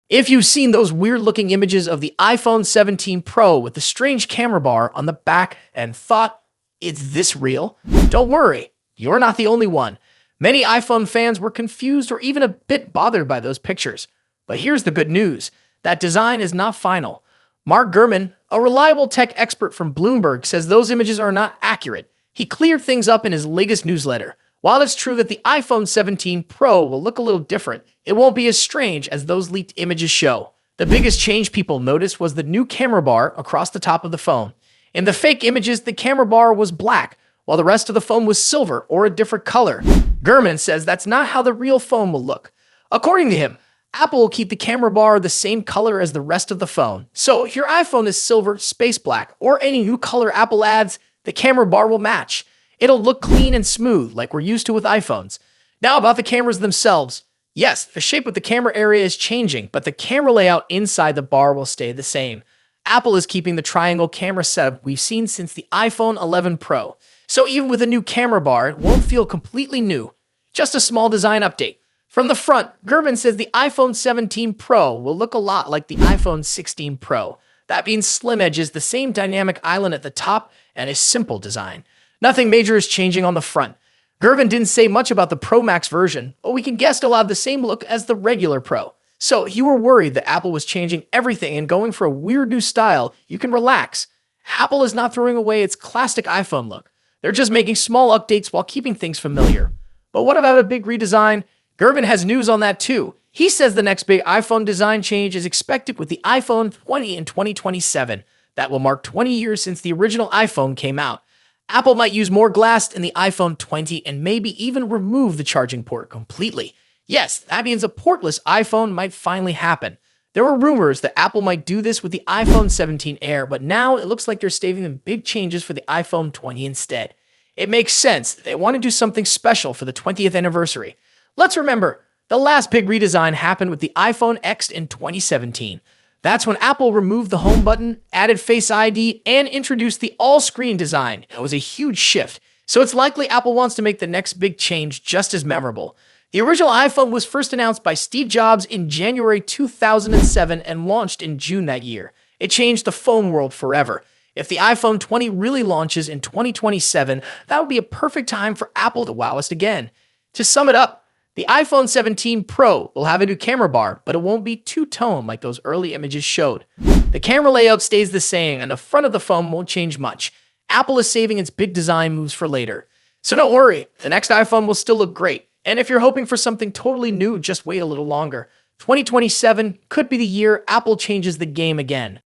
If you've seen those weird-looking images of the iPhone 17 Pro with the strange camera bar on the back and thought, is this real? Don't worry, you're not the only one. Many iPhone fans were confused or even a bit bothered by those pictures. But here's the good news. That design is not final. Mark Gurman, a reliable tech expert from Bloomberg, says those images are not accurate. He cleared things up in his latest newsletter. While it's true that the iPhone 17 Pro will look a little different, it won't be as strange as those leaked images show. The biggest change people noticed was the new camera bar across the top of the phone. In the fake images, the camera bar was black, while the rest of the phone was silver or a different color. Gurman says that's not how the real phone will look. According to him, Apple will keep the camera bar the same color as the rest of the phone. So if your iPhone is silver, space black, or any new color Apple adds, the camera bar will match. It'll look clean and smooth like we're used to with iPhones. Now about the cameras themselves. Yes, the shape of the camera area is changing, but the camera layout inside the bar will stay the same. Apple is keeping the triangle camera setup we've seen since the iPhone 11 Pro. So even with a new camera bar, it won't feel completely new. Just a small design update. From the front, Gurman says the iPhone 17 Pro will look a lot like the iPhone 16 Pro. That means slim edges, the same dynamic island at the top, and a simple design. Nothing major is changing on the front. Gurman didn't say much about the Pro Max version, but we can guess it'll have the same look as the regular Pro. So if you were worried that Apple was changing everything and going for a weird new style, you can relax. Apple is not throwing away its classic iPhone look. They're just making small updates while keeping things familiar. But what about a big redesign? Gurman has news on that too. He says the next big iPhone design change is expected with the iPhone 20 in 2027. That will mark 20 years since the original iPhone came out. Apple might use more glass in the iPhone 20 and maybe even remove the charging port completely. Yes, that means a portless iPhone might finally happen. There were rumors that Apple might do this with the iPhone 17 Air, but now it looks like they're saving the big changes for the iPhone 20 instead. It makes sense. They want to do something special for the 20th anniversary. Let's remember, the last big redesign happened with the iPhone X in 2017. That's when Apple removed the home button, added Face ID, and introduced the all-screen design. It was a huge shift, so it's likely Apple wants to make the next big change just as memorable. The original iPhone was first announced by Steve Jobs in January 2007 and launched in June that year. It changed the phone world forever. If the iPhone 20 really launches in 2027, that would be a perfect time for Apple to wow us again. To sum it up, the iPhone 17 Pro will have a new camera bar, but it won't be two-tone like those early images showed. The camera layout stays the same, and the front of the phone won't change much. Apple is saving its big design moves for later. So don't worry, the next iPhone will still look great. And if you're hoping for something totally new, just wait a little longer. 2027 could be the year Apple changes the game again.